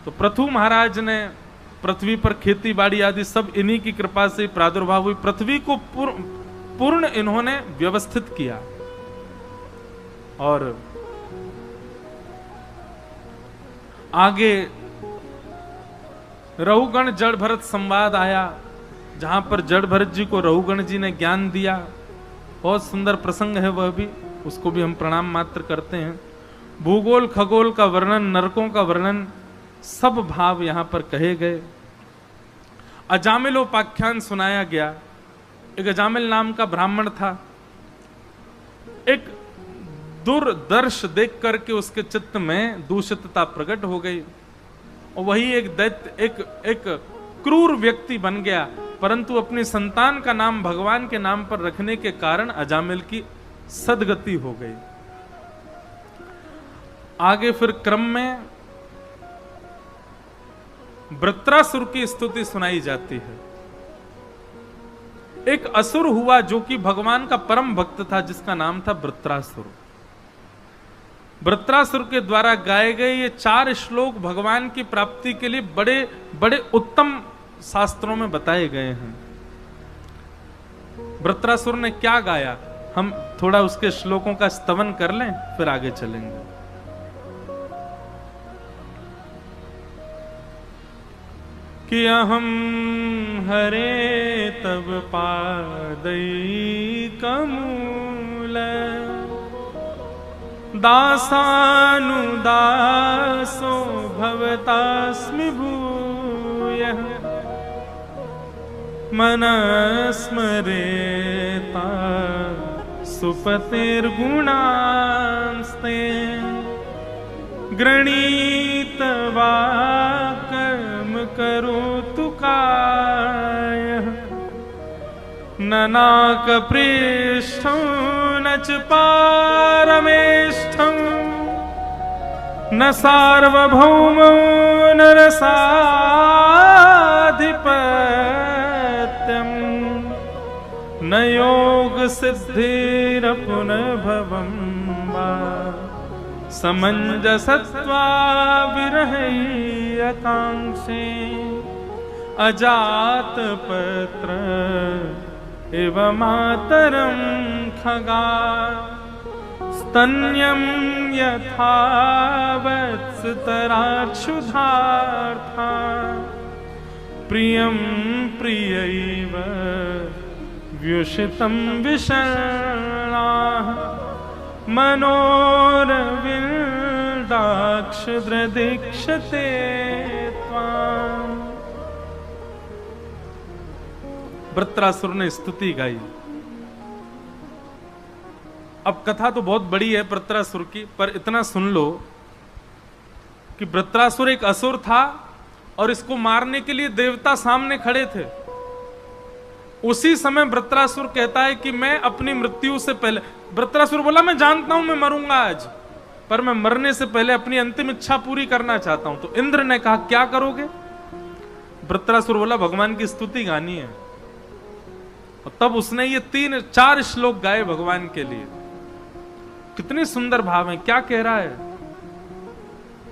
तो पृथु महाराज ने पृथ्वी पर खेती बाड़ी आदि सब इन्हीं की कृपा से प्रादुर्भाव हुई। पृथ्वी को पूर्ण इन्होंने व्यवस्थित किया। और आगे रहुगण जड़ भरत संवाद आया, जहां पर जड़ भरत जी को रहुगण जी ने ज्ञान दिया। बहुत सुंदर प्रसंग है वह भी, उसको भी हम प्रणाम मात्र करते हैं। भूगोल खगोल का वर्णन, नरकों का वर्णन, सब भाव यहां पर कहे गए। अजामिलोपाख्यान सुनाया गया। एक अजामिल नाम का ब्राह्मण था। एक दुर्दर्श देख करके उसके चित्त में दूषितता प्रकट हो गई और वही एक दैत्य, एक क्रूर व्यक्ति बन गया। परंतु अपनी संतान का नाम भगवान के नाम पर रखने के कारण अजामिल की सदगति हो गई। आगे फिर क्रम में वृत्रासुर की स्तुति सुनाई जाती है। एक असुर हुआ जो कि भगवान का परम भक्त था, जिसका नाम था वृत्रासुर। वृत्रासुर के द्वारा गाए गए ये 4 श्लोक भगवान की प्राप्ति के लिए बड़े बड़े उत्तम शास्त्रों में बताए गए हैं। वृत्रासुर ने क्या गाया, हम थोड़ा उसके श्लोकों का स्तवन कर लें, फिर आगे चलेंगे। कि अहम हरे तब पादई कमूल दासानुदासो भवतास्मि भूयः मनस्मरेता सुपतिर्गुणांस्ते गृणीतवा कर्म करोतु कायः न नाकपृष्ठं न च पारमेष्ठं न सार्वभौमो न रसाधिपत्यं न योग सिद्धिरपुनर्भवं वा समंजसत्वा विरहैकांक्षे अजात पत्र इव मातरं खगा स्तन्यं यथा वत्सतराक्षुधार्था प्रियं प्रियैव व्युषितं विषण्णाः मनोरविन्दाक्षुद्रदीक्षते त्वाम्। वृत्रासुर ने स्तुति गाई। अब कथा तो बहुत बड़ी है वृत्रासुर की, पर इतना सुन लो कि वृत्रासुर एक असुर था और इसको मारने के लिए देवता सामने खड़े थे। उसी समय वृत्रासुर कहता है कि मैं अपनी मृत्यु से पहले, वृत्रासुर बोला मैं जानता हूं मैं मरूंगा आज, पर मैं मरने से पहले अपनी अंतिम इच्छा पूरी करना चाहता हूं। तो इंद्र ने कहा क्या करोगे? वृत्रासुर बोला भगवान की स्तुति गानी है। और तब उसने ये 3-4 श्लोक गाए भगवान के लिए। कितने सुंदर भाव हैं। क्या कह रहा है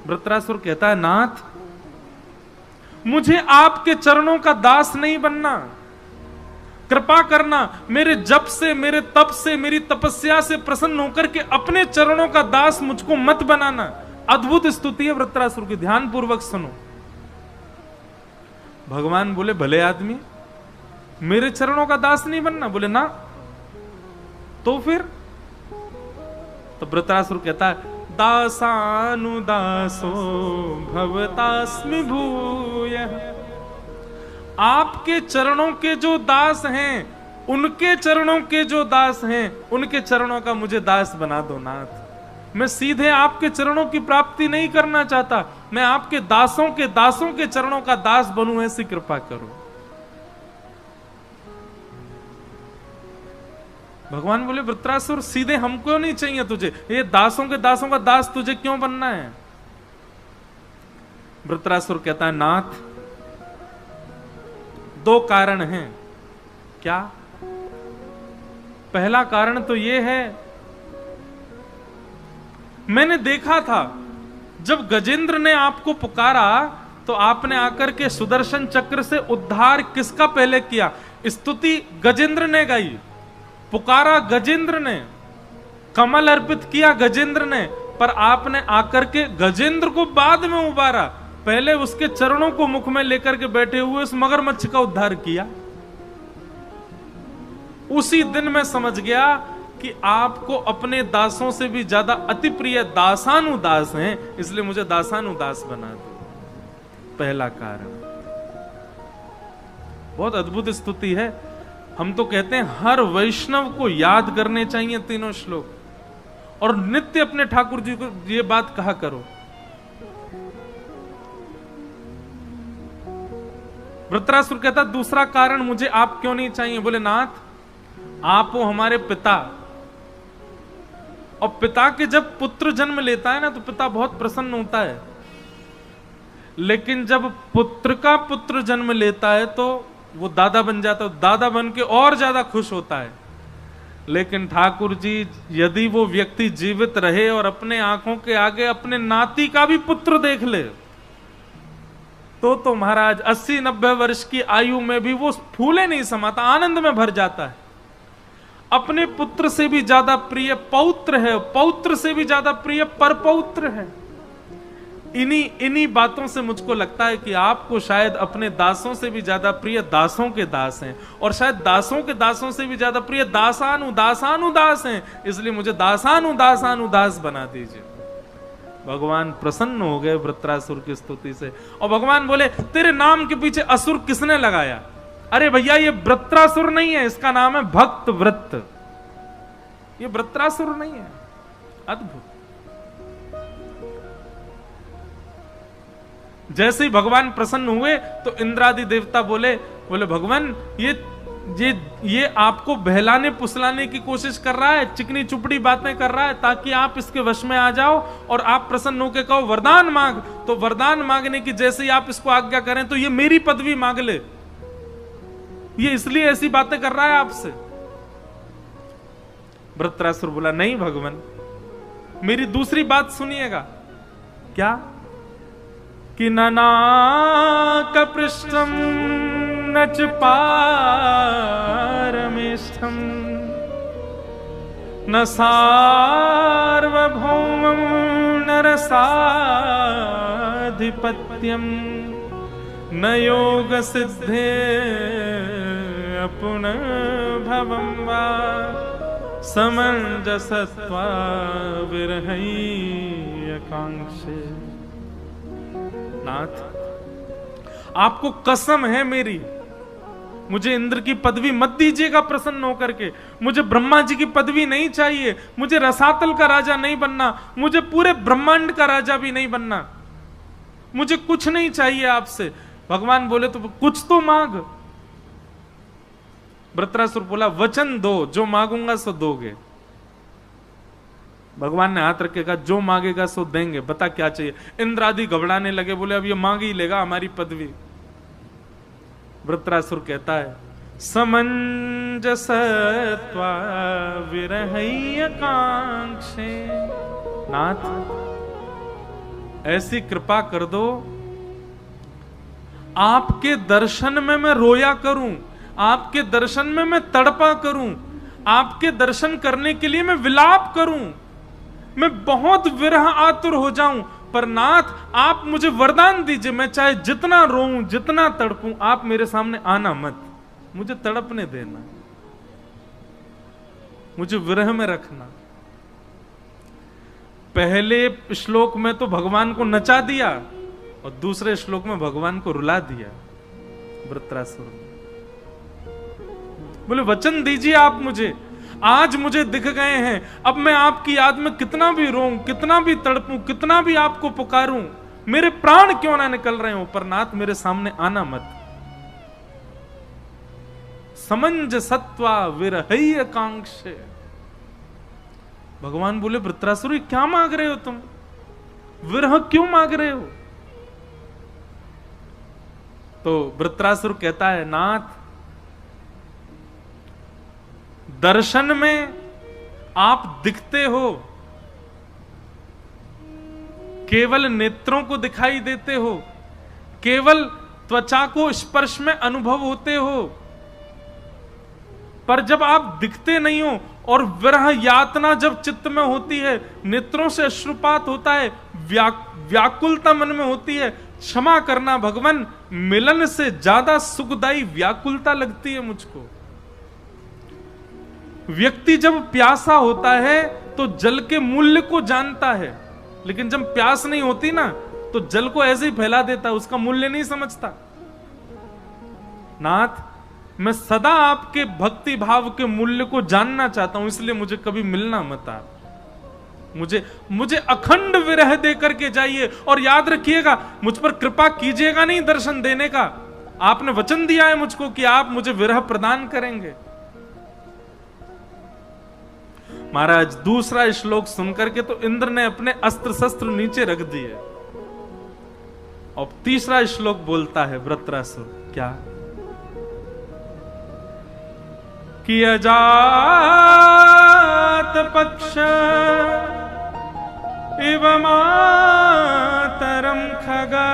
वृत्रासुर? कहता है नाथ मुझे आपके चरणों का दास नहीं बनना, कृपा करना, मेरे जप से, मेरे तप से, मेरी तपस्या से प्रसन्न होकर के अपने चरणों का दास मुझको मत बनाना। अद्भुत स्तुति है वृत्रासुर की, ध्यान पूर्वक सुनो। भगवान बोले भले आदमी, मेरे चरणों का दास नहीं बनना? बोले ना। तो फिर? तो वृत्रासुर कहता है दासानुदासो भवतास्मि भूयः। आपके चरणों के जो दास हैं, उनके चरणों के जो दास हैं, उनके चरणों का मुझे दास बना दो नाथ। मैं सीधे आपके चरणों की प्राप्ति नहीं करना चाहता, मैं आपके दासों के चरणों का दास बनूं, ऐसी कृपा करो। भगवान बोले वृत्रासुर सीधे हमको नहीं चाहिए तुझे, ये दासों के दासों का दास तुझे क्यों बनना है? वृत्रासुर कहता है नाथ 2 कारण हैं। क्या? पहला कारण तो यह है, मैंने देखा था जब गजेंद्र ने आपको पुकारा तो आपने आकर के सुदर्शन चक्र से उद्धार किसका पहले किया? स्तुति गजेंद्र ने गाई, पुकारा गजेंद्र ने, कमल अर्पित किया गजेंद्र ने, पर आपने आकर के गजेंद्र को बाद में उबारा, पहले उसके चरणों को मुख में लेकर के बैठे हुए उस मगरमच्छ का उद्धार किया। उसी दिन मैं समझ गया कि आपको अपने दासों से भी ज्यादा अति प्रिय दासानुदास हैं, इसलिए मुझे दासानुदास बना दो। पहला कारण। बहुत अद्भुत स्तुति है। हम तो कहते हैं हर वैष्णव को याद करने चाहिए तीनों श्लोक, और नित्य अपने ठाकुर जी को ये बात कहा करो। वृत्रासुर कहता दूसरा कारण मुझे आप क्यों नहीं चाहिए? बोले नाथ, आप हो हमारे पिता, और पिता के जब पुत्र जन्म लेता है ना तो पिता बहुत प्रसन्न होता है, लेकिन जब पुत्र का पुत्र जन्म लेता है तो वो दादा बन जाता है, दादा बन के और ज्यादा खुश होता है। लेकिन ठाकुर जी यदि वो व्यक्ति जीवित रहे और अपने आंखों के आगे अपने नाती का भी पुत्र देख ले तो महाराज 80-90 वर्ष की आयु में भी वो फूले नहीं समाता, आनंद में भर जाता है। अपने पुत्र से भी ज्यादा प्रिय पौत्र है, पौत्र से भी ज्यादा प्रिय परपौत्र है। इन्हीं बातों से मुझको लगता है कि आपको शायद अपने दासों से भी ज्यादा प्रिय दासों के दास हैं, और शायद दासों के दासों से भी ज्यादा प्रिय दासानुदास हैं, इसलिए मुझे दासानुदास बना दीजिए। भगवान प्रसन्न हो गए वृत्रासुर की स्तुति से, और भगवान बोले तेरे नाम के पीछे असुर किसने लगाया? अरे भैया ये वृत्रासुर नहीं है, इसका नाम है भक्त वृत्त, ये वृत्रासुर नहीं है। अद्भुत। जैसे ही भगवान प्रसन्न हुए तो इंद्रादि देवता बोले भगवान ये आपको बहलाने पुसलाने की कोशिश कर रहा है, चिकनी चुपड़ी बातें कर रहा है ताकि आप इसके वश में आ जाओ और आप प्रसन्न होकर कहो वरदान मांग। तो वरदान मांगने की जैसे ही आप इसको आज्ञा करें तो ये मेरी पदवी मांग ले, ये इसलिए ऐसी बातें कर रहा है आपसे। वृत्रासुर बोला नहीं भगवान, मेरी दूसरी बात सुनिएगा। क्या? कि नाक पृष्ठम न च पारमेष्ठम न सार्वभौमं नरसाधिपत्यम न योग सिद्धे पुनर्भवं वा समंजसत्वा विरहैकांक्षे। नाथ, आपको कसम है मेरी, मुझे इंद्र की पदवी मत दीजिएगा प्रसन्न होकर के, मुझे ब्रह्मा जी की पदवी नहीं चाहिए, मुझे रसातल का राजा नहीं बनना, मुझे पूरे ब्रह्मांड का राजा भी नहीं बनना, मुझे कुछ नहीं चाहिए आपसे। भगवान बोले तो कुछ तो मांग। वृत्रासुर बोला वचन दो, जो मांगूंगा सो दोगे। भगवान ने हाथ रखेगा, जो मांगेगा सो देंगे, बता क्या चाहिए। इंद्र आदि घबराने लगे, बोले अब ये मांग ही लेगा हमारी पदवी। वृत्रासुर कहता है समंजसत्वा विरहैकांक्षे। नाथ, ऐसी कृपा कर दो आपके दर्शन में मैं रोया करूं, आपके दर्शन में मैं तड़पा करूं, आपके दर्शन करने के लिए मैं विलाप करूं, मैं बहुत विरह आतुर हो जाऊं। पर नाथ, आप मुझे वरदान दीजिए, मैं चाहे जितना रोऊं जितना तड़पूं, आप मेरे सामने आना मत, मुझे तड़पने देना, मुझे विरह में रखना। पहले श्लोक में तो भगवान को नचा दिया और दूसरे श्लोक में भगवान को रुला दिया वृत्रासुर ने। बोले वचन दीजिए आप मुझे, आज मुझे दिख गए हैं, अब मैं आपकी याद में कितना भी रोऊं, कितना भी तड़पूं, कितना भी आपको पुकारूं, मेरे प्राण क्यों ना निकल रहे हो, पर नाथ मेरे सामने आना मत। समंजसत्वा विरहैकांक्षे। भगवान बोले वृत्रासुर क्या मांग रहे हो तुम, विरह क्यों मांग रहे हो? तो वृत्रासुर कहता है नाथ, दर्शन में आप दिखते हो, केवल नेत्रों को दिखाई देते हो, केवल त्वचा को स्पर्श में अनुभव होते हो, पर जब आप दिखते नहीं हो और विरह यातना जब चित्त में होती है, नेत्रों से अश्रुपात होता है, व्याकुलता मन में होती है, क्षमा करना भगवान, मिलन से ज्यादा सुखदायी व्याकुलता लगती है मुझको। व्यक्ति जब प्यासा होता है तो जल के मूल्य को जानता है, लेकिन जब प्यास नहीं होती ना तो जल को ऐसे ही फैला देता है, उसका मूल्य नहीं समझता। नाथ, मैं सदा आपके भक्ति भाव के मूल्य को जानना चाहता हूं, इसलिए मुझे कभी मिलना मत आप। मुझे अखंड विरह दे करके जाइए, और याद रखिएगा मुझ पर कृपा कीजिएगा नहीं दर्शन देने का। आपने वचन दिया है मुझको कि आप मुझे विरह प्रदान करेंगे। महाराज, दूसरा श्लोक सुनकर के तो इंद्र ने अपने अस्त्र शस्त्र नीचे रख दिए, और तीसरा श्लोक बोलता है वृत्रासुर, क्या कि अजात पक्ष इव मातरम खगा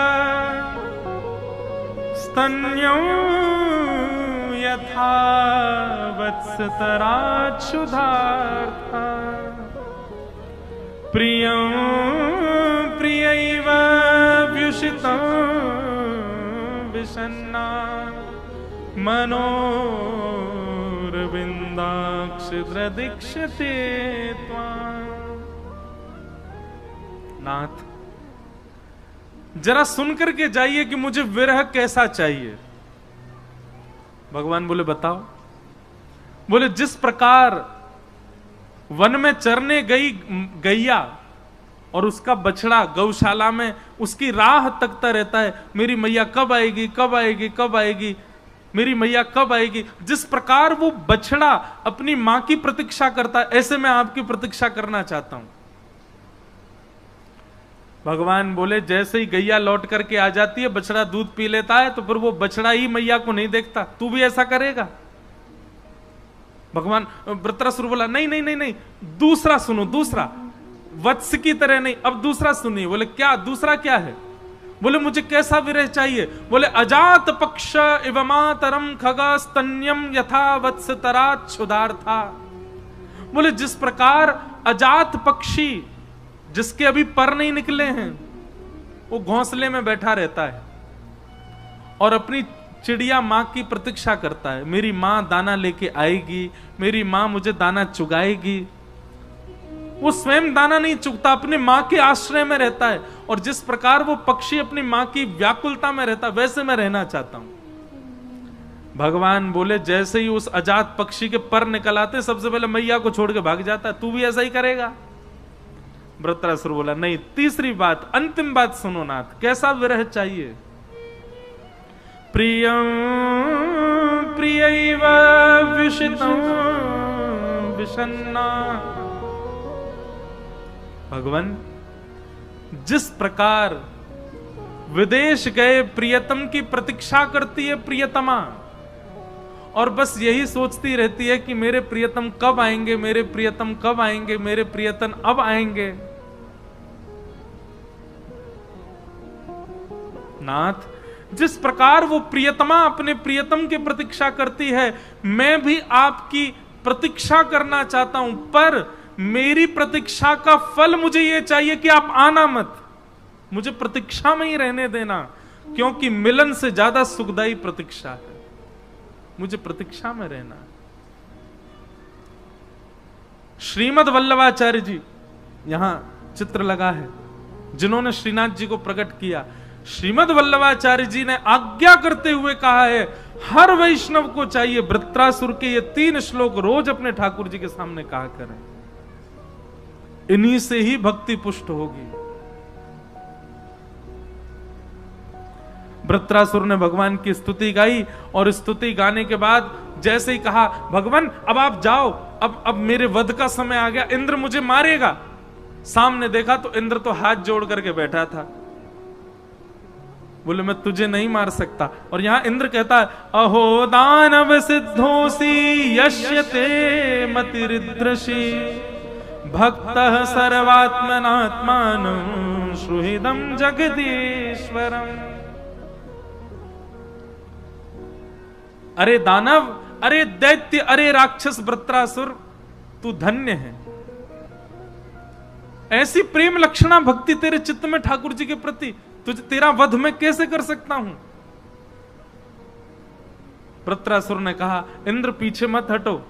स्तन्यों यथा वत्सतराच्छुधार्था प्रियं प्रियैव व्युषितं विषन्ना मनोरविन्दाक्षिद्रदीक्षते त्वां। नाथ, जरा सुन करके जाइए कि मुझे विरह कैसा चाहिए। भगवान बोले बताओ। बोले जिस प्रकार वन में चरने गई गैया और उसका बछड़ा गौशाला में उसकी राह तकता रहता है, मेरी मैया कब आएगी, कब आएगी, कब आएगी, मेरी मैया कब आएगी, जिस प्रकार वो बछड़ा अपनी मां की प्रतीक्षा करता है, ऐसे मैं आपकी प्रतीक्षा करना चाहता हूं। भगवान बोले जैसे ही गैया लौट करके आ जाती है, बछड़ा दूध पी लेता है, तो फिर वो बछड़ा ही मैया को नहीं देखता, तू भी ऐसा करेगा? भगवान वृत्रासुर बोला नहीं नहीं नहीं नहीं, दूसरा सुनो, दूसरा वत्स की तरह नहीं, अब दूसरा सुनिए। बोले क्या दूसरा क्या है? बोले मुझे कैसा विरह चाहिए? बोले अजात पक्ष इव मातरम खगा स्तन्यम यथा वत्स तराच्छुधार्था। बोले जिस प्रकार अजात पक्षी जिसके अभी पर नहीं निकले हैं, वो घोंसले में बैठा रहता है और अपनी चिड़िया मां की प्रतीक्षा करता है, मेरी मां दाना लेके आएगी, मेरी मां मुझे दाना चुगाएगी। वो स्वयं दाना नहीं चुगता, अपने मां के आश्रय में रहता है। और जिस प्रकार वो पक्षी अपनी मां की व्याकुलता में रहता, वैसे मैं रहना चाहता हूं। भगवान बोले जैसे ही उस अजात पक्षी के पर निकल आते, सबसे पहले मैया को छोड़ के भाग जाता है, तू भी ऐसा ही करेगा? वृत्रासुर बोला नहीं, तीसरी बात, अंतिम बात सुनो नाथ, कैसा विरह चाहिए? प्रियं प्रियैव विषितं विषन्ना। भगवान जिस प्रकार विदेश गए प्रियतम की प्रतीक्षा करती है प्रियतमा, और बस यही सोचती रहती है कि मेरे प्रियतम कब आएंगे, मेरे प्रियतम कब आएंगे, मेरे प्रियतम अब आएंगे। नाथ, जिस प्रकार वो प्रियतमा अपने प्रियतम की प्रतीक्षा करती है, मैं भी आपकी प्रतीक्षा करना चाहता हूं, पर मेरी प्रतीक्षा का फल मुझे यह चाहिए कि आप आना मत, मुझे प्रतीक्षा में ही रहने देना, क्योंकि मिलन से ज्यादा सुखदायी प्रतीक्षा है, मुझे प्रतीक्षा में रहना। श्रीमद् वल्लभाचार्य जी यहां चित्र लगा है, जिन्होंने श्रीनाथ जी को प्रकट किया। श्रीमद् वल्लभाचार्य जी ने आज्ञा करते हुए कहा है, हर वैष्णव को चाहिए वृत्रासुर के ये 3 श्लोक रोज अपने ठाकुर जी के सामने कहा करें, इन्हीं से ही भक्ति पुष्ट होगी। वृत्रासुर ने भगवान की स्तुति गाई, और स्तुति गाने के बाद जैसे ही कहा भगवान अब आप जाओ, अब मेरे वध का समय आ गया, इंद्र मुझे मारेगा। सामने देखा तो इंद्र तो हाथ जोड़ करके बैठा था, बोले मैं तुझे नहीं मार सकता। और यहां इंद्र कहता है अहो दानव सिद्धोसी यश्यते मतिरिद्रशी भक्तः सर्वात्मनात्मानं श्रुहिदं जगदीश्वरम्। अरे दानव, अरे दैत्य, अरे राक्षस वृत्रासुर, तू धन्य है। ऐसी प्रेम लक्षणा भक्ति तेरे चित्त में ठाकुर जी के प्रति, तुझे तेरा वध मैं कैसे कर सकता हूं? वृत्रासुर ने कहा, इंद्र पीछे मत हटो,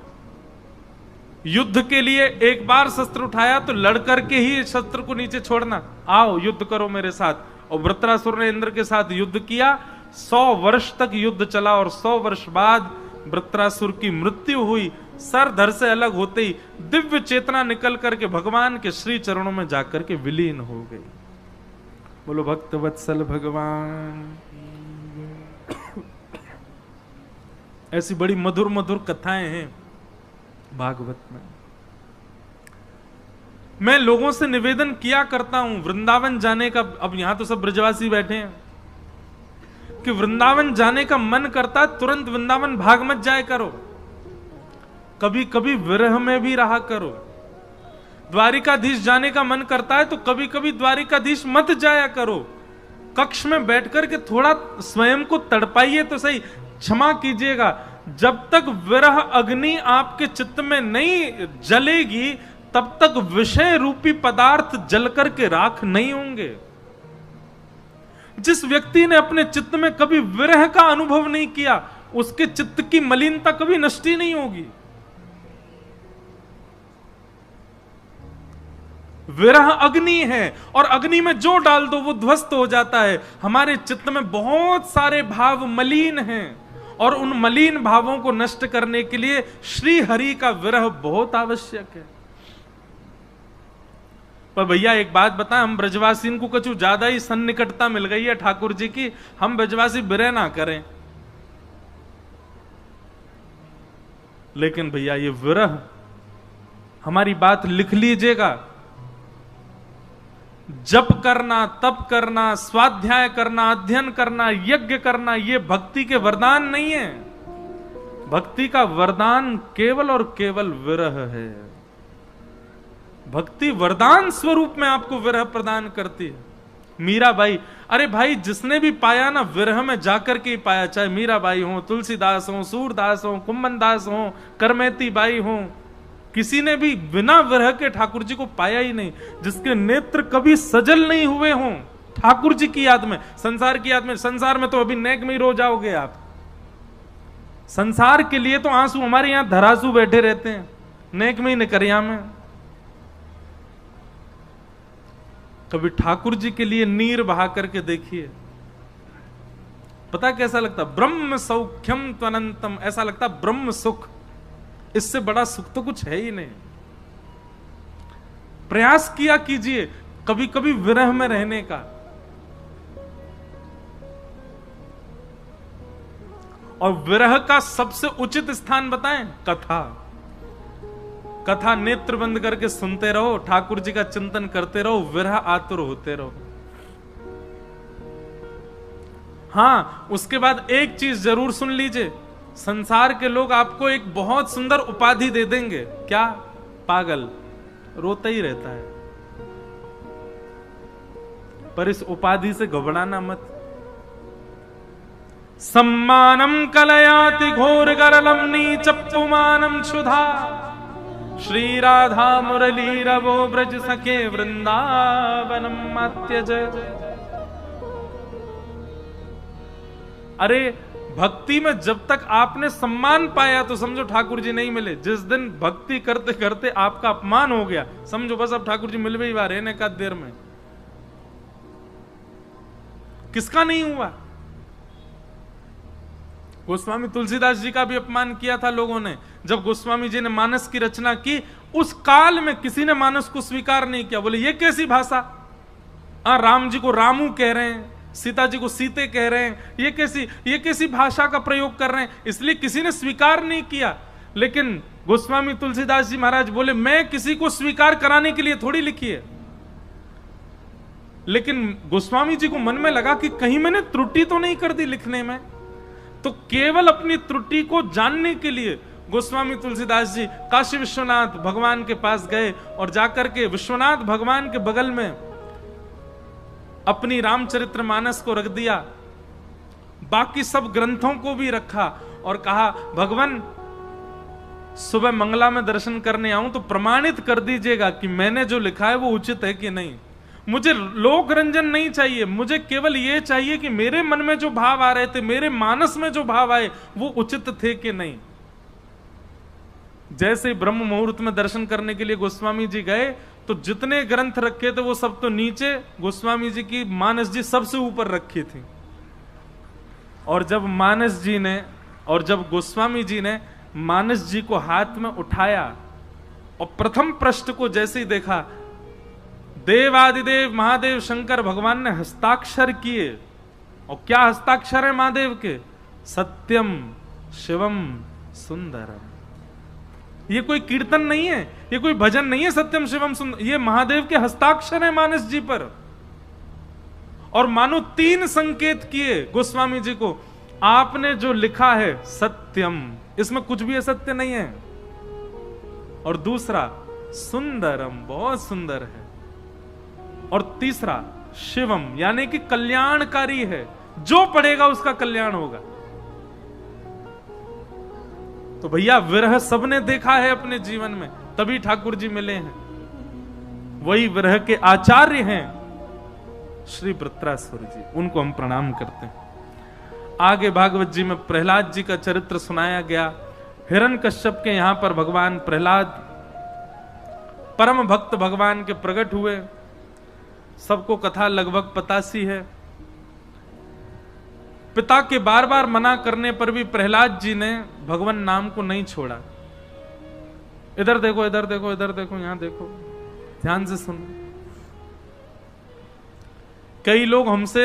युद्ध के लिए एक बार शस्त्र उठाया तो लड़ करके ही शस्त्र को नीचे छोड़ना, आओ युद्ध करो मेरे साथ। और वृत्रासुर ने इंद्र के साथ युद्ध किया, 100 वर्ष तक युद्ध चला और 100 वर्ष बाद वृत्रासुर की मृत्यु हुई। सर धड़ से अलग होते ही दिव्य चेतना निकल करके भगवान के श्री चरणों में जाकर के विलीन हो गई। बोलो भक्त वत्सल भगवान। ऐसी बड़ी मधुर मधुर कथाएं हैं भागवत में। मैं लोगों से निवेदन किया करता हूं वृंदावन जाने का, अब यहां तो सब ब्रजवासी बैठे हैं, कि वृंदावन जाने का मन करता है तुरंत वृंदावन भाग मत जाए करो, कभी कभी विरह में भी रहा करो। द्वारिकाधीश जाने का मन करता है तो कभी कभी द्वारिकाधीश मत जाया करो। कक्ष में बैठकर के थोड़ा स्वयं को तड़पाइए तो सही। क्षमा कीजिएगा, जब तक विरह अग्नि आपके चित्त में नहीं जलेगी तब तक विषय रूपी पदार्थ जल करके राख नहीं होंगे। जिस व्यक्ति ने अपने चित्त में कभी विरह का अनुभव नहीं किया, उसके चित्त की मलिनता कभी नष्ट ही नहीं होगी। विरह अग्नि है और अग्नि में जो डाल दो वो ध्वस्त हो जाता है। हमारे चित्त में बहुत सारे भाव मलिन हैं और उन मलिन भावों को नष्ट करने के लिए श्री हरि का विरह बहुत आवश्यक है। पर भैया एक बात बताएं, हम ब्रजवासी को कुछ ज्यादा ही सन्निकटता मिल गई है ठाकुर जी की, हम ब्रजवासी विरह ना करें। लेकिन भैया ये विरह, हमारी बात लिख लीजिएगा, जप करना, तप करना, स्वाध्याय करना, अध्ययन करना, यज्ञ करना, ये भक्ति के वरदान नहीं है। भक्ति का वरदान केवल और केवल विरह है। भक्ति वरदान स्वरूप में आपको विरह प्रदान करती है। मीराबाई, अरे भाई जिसने भी पाया ना विरह में जाकर के पाया, चाहे मीराबाई हो, तुलसीदास हो, सूरदास हो, कुंभनदास हो, करमेती बाई हो, किसी ने भी बिना विरह के ठाकुर जी को पाया ही नहीं। जिसके नेत्र कभी सजल नहीं हुए हों ठाकुर जी की याद में, संसार की याद में, संसार में तो अभी नेक में ही रो जाओगे आप। संसार के लिए तो आंसू हमारे यहां धरासू बैठे रहते हैं, नेक में ही निकरिया में। कभी ठाकुर जी के लिए नीर बहा करके देखिए, पता कैसा लगता? ब्रह्म सौख्यम त्वनंतम, ऐसा लगता ब्रह्म सुख, इससे बड़ा सुख तो कुछ है ही नहीं। प्रयास किया कीजिए कभी कभी विरह में रहने का। और विरह का सबसे उचित स्थान बताएं, कथा। कथा नेत्र बंद करके सुनते रहो, ठाकुर जी का चिंतन करते रहो, विरह आतुर होते रहो। हां, उसके बाद एक चीज जरूर सुन लीजिए, संसार के लोग आपको एक बहुत सुंदर उपाधि दे देंगे, क्या? पागल, रोता ही रहता है। पर इस उपाधि से घबराना मत। सम्मानम कलयाति घोर गरलम नीच पुमानम क्षुधा, श्री राधा मुरली रवो ब्रज सखे वृंदावनम मात्यज। अरे भक्ति में जब तक आपने सम्मान पाया तो समझो ठाकुर जी नहीं मिले। जिस दिन भक्ति करते करते आपका अपमान हो गया, समझो बस अब ठाकुर जी मिल भी बार रहने का देर में। किसका नहीं हुआ? गोस्वामी तुलसीदास जी का भी अपमान किया था लोगों ने। जब गोस्वामी जी ने मानस की रचना की, उस काल में किसी ने मानस को स्वीकार नहीं किया। बोले ये कैसी भाषा, राम जी को रामू कह रहे हैं, सीता जी को सीते कह रहे हैं, ये कैसी भाषा का प्रयोग कर रहे हैं। इसलिए किसी ने स्वीकार नहीं किया। लेकिन गोस्वामी तुलसीदास जी महाराज बोले मैं किसी को स्वीकार कराने के लिए थोड़ी लिखी है। लेकिन गोस्वामी जी को मन में लगा कि कहीं मैंने त्रुटि तो नहीं कर दी लिखने में, तो केवल अपनी त्रुटि को जानने के लिए गोस्वामी तुलसीदास जी काशी विश्वनाथ भगवान के पास गए और जाकर के विश्वनाथ भगवान के बगल में अपनी रामचरितमानस को रख दिया बाकी सब ग्रंथों को भी रखा और कहा भगवान सुबह मंगला में दर्शन करने आऊं तो प्रमाणित कर दीजिएगा कि मैंने जो लिखा है वो उचित है कि नहीं। मुझे लोक रंजन नहीं चाहिए, मुझे केवल ये चाहिए कि मेरे मन में जो भाव आ रहे थे, मेरे मानस में जो भाव आए वो उचित थे कि नहीं। जैसे ब्रह्म मुहूर्त में दर्शन करने के लिए गोस्वामी जी गए तो जितने ग्रंथ रखे थे वो सब तो नीचे, गोस्वामी जी की मानस जी सबसे ऊपर रखी थी। और जब गोस्वामी जी ने मानस जी को हाथ में उठाया और प्रथम पृष्ठ को जैसे ही देखा, देवादिदेव महादेव शंकर भगवान ने हस्ताक्षर किए। और क्या हस्ताक्षर है महादेव के? सत्यम शिवम सुंदरम। ये कोई कीर्तन नहीं है, ये कोई भजन नहीं है, सत्यम शिवम सुंदर, ये महादेव के हस्ताक्षर है मानस जी पर। और मानो 3 संकेत किए गोस्वामी जी को, आपने जो लिखा है सत्यम, इसमें कुछ भी असत्य नहीं है। और दूसरा सुंदरम, बहुत सुंदर है। और तीसरा शिवम, यानी कि कल्याणकारी है, जो पढ़ेगा उसका कल्याण होगा। तो भैया विरह सबने देखा है अपने जीवन में, तभी ठाकुर जी मिले हैं। वही विरह के आचार्य हैं श्री वृत्रासुर जी, उनको हम प्रणाम करते हैं। आगे भागवत जी में प्रहलाद जी का चरित्र सुनाया गया। हिरण्यकश्यप के यहां पर भगवान प्रहलाद परम भक्त भगवान के प्रकट हुए। सबको कथा लगभग पता सी है। पिता के बार बार मना करने पर भी प्रहलाद जी ने भगवान नाम को नहीं छोड़ा। इधर देखो, इधर देखो, इधर देखो, यहां देखो, ध्यान से सुनो। कई लोग हमसे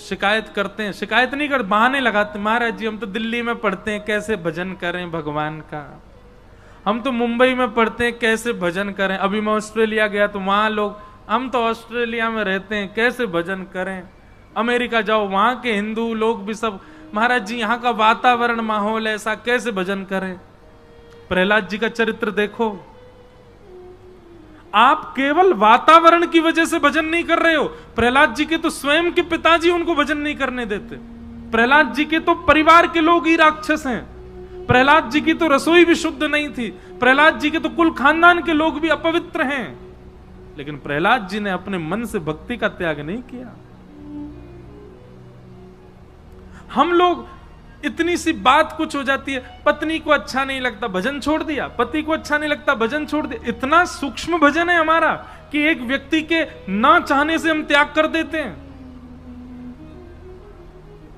शिकायत करते हैं, शिकायत नहीं करते, बहाने लगाते, महाराज जी हम तो दिल्ली में पढ़ते हैं, कैसे भजन करें भगवान का। हम तो मुंबई में पढ़ते हैं, कैसे भजन करें। अभी मैं ऑस्ट्रेलिया गया तो वहां लोग, हम तो ऑस्ट्रेलिया में रहते हैं, कैसे भजन करें। अमेरिका जाओ, वहां के हिंदू लोग भी सब, महाराज जी यहाँ का वातावरण माहौल ऐसा, कैसे भजन करें। प्रहलाद जी का चरित्र देखो। आप केवल वातावरण की वजह से भजन नहीं कर रहे हो। प्रहलाद जी के तो स्वयं के पिताजी उनको भजन नहीं करने देते। प्रहलाद जी के तो परिवार के लोग ही राक्षस हैं। प्रहलाद जी की तो रसोई भी शुद्ध नहीं थी। प्रहलाद जी के तो कुल खानदान के लोग भी अपवित्र हैं। लेकिन प्रहलाद जी ने अपने मन से भक्ति का त्याग नहीं किया। हम लोग इतनी सी बात कुछ हो जाती है, पत्नी को अच्छा नहीं लगता भजन छोड़ दिया, पति को अच्छा नहीं लगता भजन छोड़ दिया। इतना सूक्ष्म भजन है हमारा कि एक व्यक्ति के ना चाहने से हम त्याग कर देते हैं।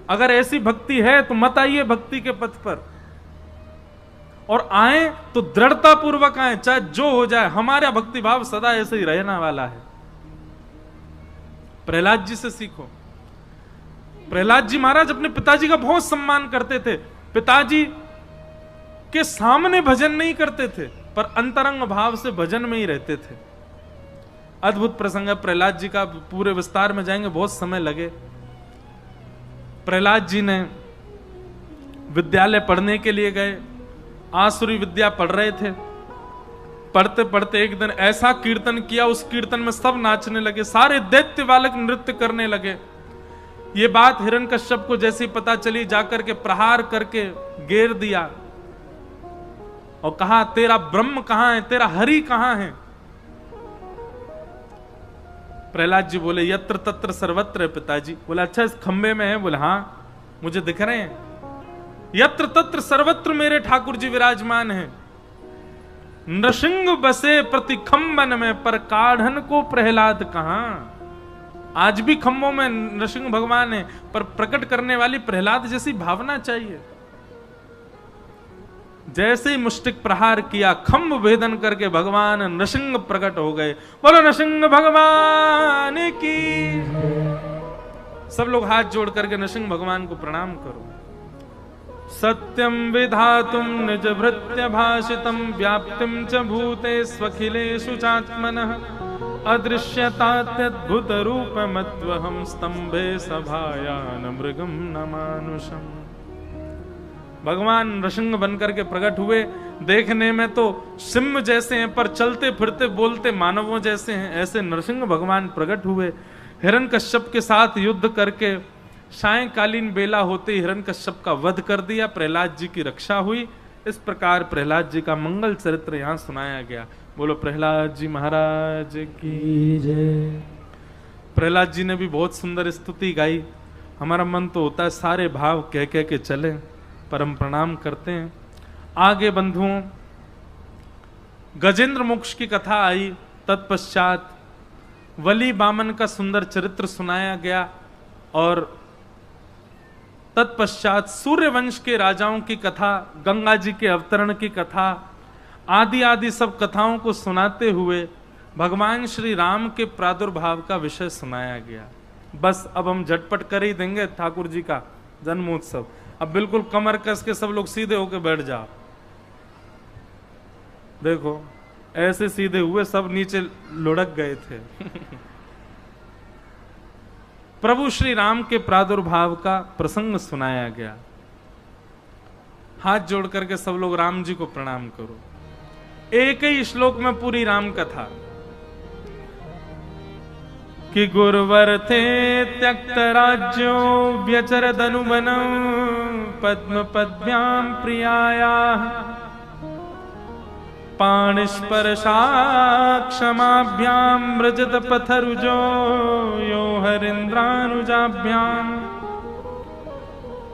अगर ऐसी भक्ति है तो मत आइए भक्ति के पथ पर, और आए तो दृढ़ता पूर्वक आए, चाहे जो हो जाए। हमारा भक्ति भाव सदा ऐसे ही रहने वाला है। प्रहलाद जी से सीखो। प्रहलाद जी महाराज अपने पिताजी का बहुत सम्मान करते थे। पिताजी के सामने भजन नहीं करते थे, पर अंतरंग भाव से भजन में ही रहते थे। अद्भुत प्रसंग है प्रहलाद जी का, पूरे विस्तार में जाएंगे, बहुत समय लगे। प्रहलाद जी ने विद्यालय पढ़ने के लिए गए, आसुरी विद्या पढ़ रहे थे। पढ़ते पढ़ते एक दिन ऐसा कीर्तन किया, उस कीर्तन में सब नाचने लगे, सारे दैत्य बालक नृत्य करने लगे। ये बात हिरण्यकश्यप को जैसी पता चली, जाकर के प्रहार करके घेर दिया और कहा तेरा ब्रह्म कहां है, तेरा हरि कहां है। प्रहलाद जी बोले यत्र तत्र सर्वत्र है पिताजी। बोले अच्छा इस खंबे में है? बोले हाँ मुझे दिख रहे हैं, यत्र तत्र सर्वत्र मेरे ठाकुर जी विराजमान हैं। नृसिंह बसे प्रति खंबन में, पर काढ़न को प्रहलाद कहां। आज भी खंभों में नृसिंह भगवान है, पर प्रकट करने वाली प्रहलाद जैसी भावना चाहिए। जैसे ही मुष्टिक प्रहार किया, खंभ भेदन करके भगवान नृसिंह प्रकट हो गए। बोलो नृसिंह भगवान की। सब लोग हाथ जोड़ करके नृसिंह भगवान को प्रणाम करो। सत्यम विधातुम निज भृत्य भाषितम, व्याप्तिम च भूते स्वखिलेषु चात्मनः, अदृश्यतात्यद्भुत रूपमत्वहं, स्तंभे सभायान मृगम न मानुषम। भगवान नृसिंह बनकर के प्रकट हुए। देखने में तो सिंह जैसे हैं, पर चलते फिरते बोलते मानवों जैसे हैं। ऐसे नृसिंह भगवान प्रकट हुए। हिरण्यकश्यप के साथ युद्ध करके सायंकालीन बेला होते हिरण्यकश्यप का वध कर दिया, प्रहलाद जी की रक्षा हुई। इस प्रकार प्रहलाद जी का मंगल चरित्र यहां सुनाया गया। बोलो प्रहलाद जी महाराज की जय। प्रहलाद जी ने भी बहुत सुंदर स्तुति गाई। हमारा मन तो होता है सारे भाव कह कह के चले, पर हम प्रणाम करते हैं। आगे बंधुओं, गजेंद्र मोक्ष की कथा आई, तत्पश्चात वली बामन का सुंदर चरित्र सुनाया गया, और तत्पश्चात सूर्यवंश के राजाओं की कथा, गंगा जी के अवतरण की कथा आदि आदि सब कथाओं को सुनाते हुए भगवान श्री राम के प्रादुर्भाव का विषय सुनाया गया। बस अब हम झटपट कर ही देंगे ठाकुर जी का जन्मोत्सव। अब बिल्कुल कमर कस के सब लोग सीधे होके बैठ जाओ। देखो ऐसे सीधे हुए, सब नीचे लुढ़क गए थे। प्रभु श्री राम के प्रादुर्भाव का प्रसंग सुनाया गया। हाथ जोड़ करके सब लोग राम जी को प्रणाम करो। एक ही श्लोक में पूरी राम कथा कि गुरुवर थे त्यक्त राज्यो व्यचरद अनुवनम पद्म पद्भ्याम प्रियाया पाणिस्पर्शा क्षमाभ्याम व्रजत पथरुजो यो हरिन्द्रानुजाभ्याम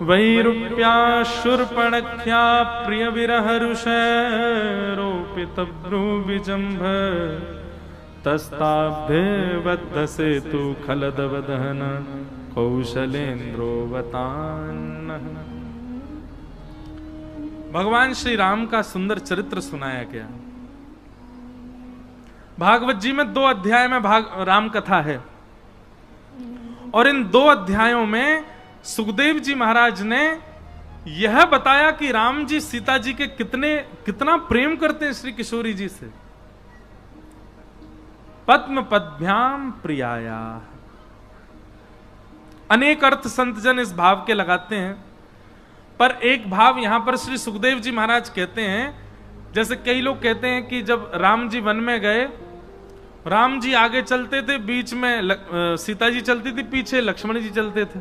वैरूप्या शूर्पणख्या प्रिय विरहरुष रोपित भ्रूविजम्भ तस्ताभ्यवद्धसे तु खलदवदहन कौशलेन्द्रोवतान्नः। भगवान श्री राम का सुंदर चरित्र सुनाया गया। भागवत जी में 2 अध्याय में राम कथा है, और इन 2 अध्यायों में सुखदेव जी महाराज ने यह बताया कि राम जी सीता जी के कितना प्रेम करते हैं श्री किशोरी जी से। पद्म पद्भ्याम प्रियाया, अनेक अर्थ संतजन इस भाव के लगाते हैं, पर एक भाव यहां पर श्री सुखदेव जी महाराज कहते हैं। जैसे कई लोग कहते हैं कि जब राम जी वन में गए, राम जी आगे चलते थे, बीच में सीता जी चलती थी, पीछे लक्ष्मण जी चलते थे।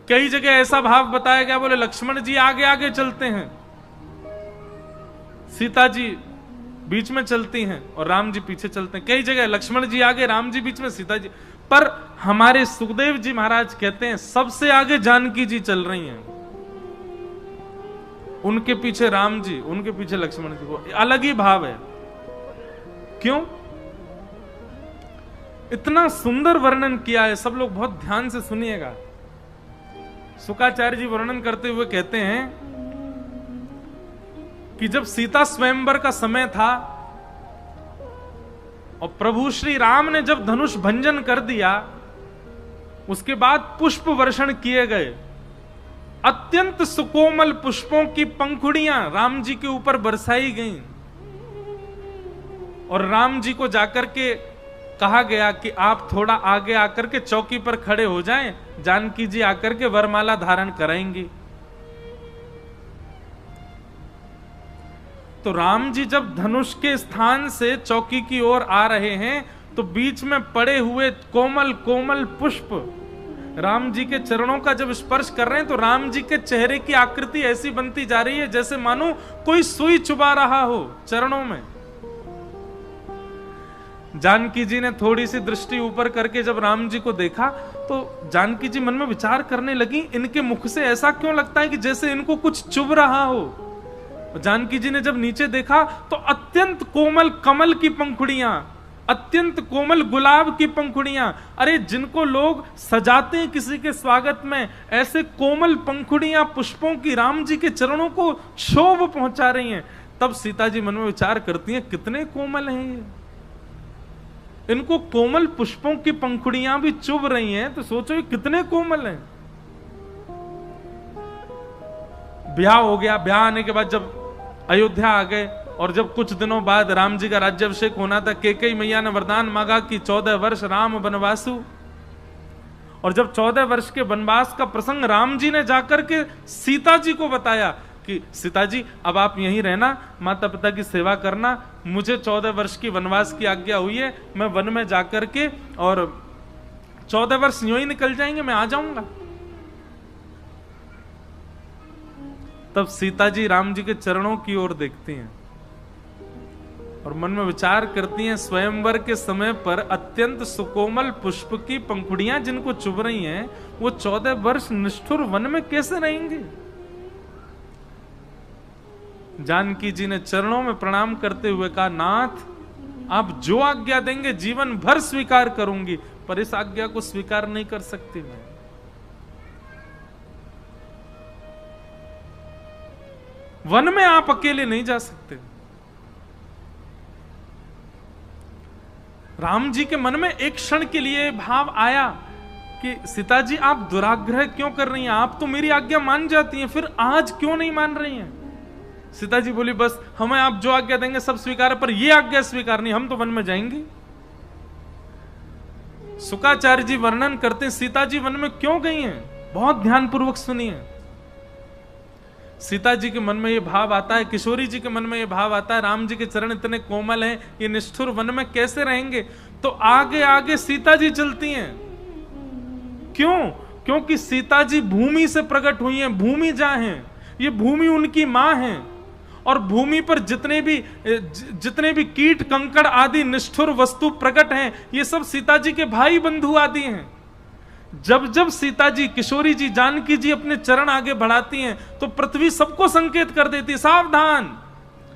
कई जगह ऐसा भाव बताया गया, बोले लक्ष्मण जी आगे आगे चलते हैं, सीता जी बीच में चलती हैं और राम जी पीछे चलते हैं। कई जगह लक्ष्मण जी आगे, राम जी बीच में, सीता जी। पर हमारे सुखदेव जी महाराज कहते हैं सबसे आगे जानकी जी चल रही हैं, उनके पीछे राम जी, उनके पीछे लक्ष्मण जी। वो अलग ही भाव है। क्यों? इतना सुंदर वर्णन किया है, सब लोग बहुत ध्यान से सुनिएगा। शुकाचार्य जी वर्णन करते हुए कहते हैं कि जब सीता स्वयंवर का समय था और प्रभु श्री राम ने जब धनुष भंजन कर दिया, उसके बाद पुष्प वर्षण किए गए। अत्यंत सुकोमल पुष्पों की पंखुड़ियां राम जी के ऊपर बरसाई गईं, और राम जी को जाकर के कहा गया कि आप थोड़ा आगे आकर के चौकी पर खड़े हो जाएं, जानकी जी आकर के वरमाला धारण कराएंगी। तो राम जी जब धनुष के स्थान से चौकी की ओर आ रहे हैं, तो बीच में पड़े हुए कोमल कोमल पुष्प राम जी के चरणों का जब स्पर्श कर रहे हैं, तो राम जी के चेहरे की आकृति ऐसी बनती जा रही है जैसे मानो कोई सुई चुभा रहा हो चरणों में। जानकी जी ने थोड़ी सी दृष्टि ऊपर करके जब राम जी को देखा, तो जानकी जी मन में विचार करने लगी, इनके मुख से ऐसा क्यों लगता है कि जैसे इनको कुछ चुभ रहा हो। जानकी जी ने जब नीचे देखा, तो अत्यंत कोमल कमल की पंखुड़ियां, अत्यंत कोमल गुलाब की पंखुड़ियां, अरे जिनको लोग सजाते हैं किसी के स्वागत में, ऐसे कोमल पंखुड़ियां पुष्पों की राम जी के चरणों को शोभ पहुंचा रही हैं। तब सीता जी मन में विचार करती हैं, कितने कोमल हैं ये, इनको कोमल पुष्पों की पंखुड़ियां भी चुभ रही हैं, तो सोचो ये कितने कोमल हैं। ब्याह हो गया। ब्याह आने के बाद जब अयोध्या आ गए, और जब कुछ दिनों बाद राम जी का राज्याभिषेक होना था, कैकेयी मैया ने वरदान मांगा कि 14 वर्ष राम वनवासु। और जब 14 वर्ष के वनवास का प्रसंग राम जी ने जाकर के सीता जी को बताया कि सीता जी अब आप यहीं रहना, माता पिता की सेवा करना, मुझे 14 वर्ष की वनवास की आज्ञा हुई है, मैं वन में जाकर के और 14 वर्ष यूं ही निकल जाएंगे, मैं आ जाऊंगा। तब सीता जी राम जी के चरणों की ओर देखती हैं और मन में विचार करती हैं, स्वयंवर के समय पर अत्यंत सुकोमल पुष्प की पंखुड़ियां जिनको चुभ रही हैं, वो 14 वर्ष निष्ठुर वन में कैसे रहेंगे। जानकी जी ने चरणों में प्रणाम करते हुए कहा, नाथ आप जो आज्ञा देंगे जीवन भर स्वीकार करूंगी, पर इस आज्ञा को स्वीकार नहीं कर सकती मैं। वन में आप अकेले नहीं जा सकते। राम जी के मन में एक क्षण के लिए भाव आया कि सीता जी आप दुराग्रह क्यों कर रही हैं, आप तो मेरी आज्ञा मान जाती हैं, फिर आज क्यों नहीं मान रही हैं। सीता जी बोली, बस हमें आप जो आज्ञा देंगे सब स्वीकार है, पर यह आज्ञा स्वीकार नहीं, हम तो वन में जाएंगे। शुकाचार्य जी वर्णन करते हैं सीता जी वन में क्यों गई हैं, बहुत ध्यानपूर्वक सुनिए। सीता जी के मन में यह भाव आता है, किशोरी जी के मन में यह भाव आता है, राम जी के चरण इतने कोमल हैं, ये निष्ठुर वन में कैसे रहेंगे। तो आगे आगे सीता जी चलती हैं। क्यों? क्योंकि सीता जी भूमि से प्रकट हुई हैं, भूमि जा हैं, ये भूमि उनकी मां है, और भूमि पर जितने भी कीट कंकड़ आदि निष्ठुर वस्तु प्रकट हैं, ये सब सीता जी के भाई बंधु आदि हैं। जब जब सीता जी, किशोरी जी, जानकी जी अपने चरण आगे बढ़ाती हैं, तो पृथ्वी सबको संकेत कर देती है, सावधान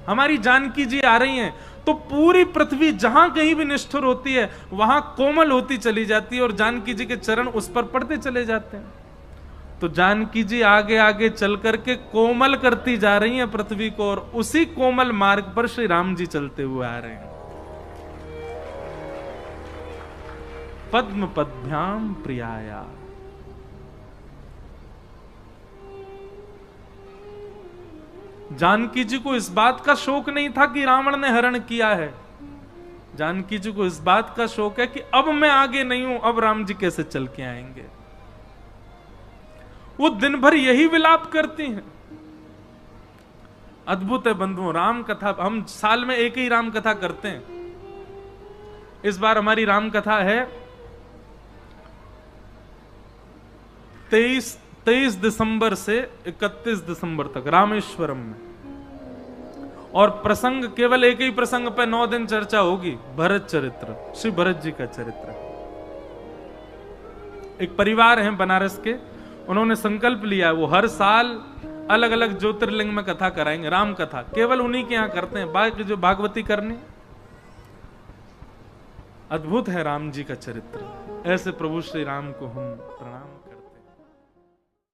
हमारी जानकी जी आ रही हैं। तो पूरी पृथ्वी जहां कहीं भी निष्ठुर होती है वहां कोमल होती चली जाती है, और जानकी जी के चरण उस पर पड़ते चले जाते हैं। तो जानकी जी आगे आगे चल करके कोमल करती जा रही हैं पृथ्वी को, और उसी कोमल मार्ग पर श्री राम जी चलते हुए आ रहे हैं। पद्म पद्भ्याम प्रियाया। जानकी जी को इस बात का शोक नहीं था कि रावण ने हरण किया है, जानकी जी को इस बात का शोक है कि अब मैं आगे नहीं हूं, अब राम जी कैसे चल के आएंगे। वो दिन भर यही विलाप करती हैं। अद्भुत है बंधुओं, राम कथा हम साल में एक ही राम कथा करते हैं। इस बार हमारी राम कथा है 23 दिसंबर से 31 दिसंबर तक रामेश्वरम में, और प्रसंग केवल एक ही प्रसंग पे 9 दिन चर्चा होगी, भरत चरित्र, श्री भरत जी का चरित्र। एक परिवार है बनारस के, उन्होंने संकल्प लिया है वो हर साल अलग अलग ज्योतिर्लिंग में कथा कराएंगे, राम कथा केवल उन्हीं के यहां करते हैं, बाकी जो भागवती करनी। अद्भुत है राम जी का चरित्र। ऐसे प्रभु श्री राम को हम प्रणाम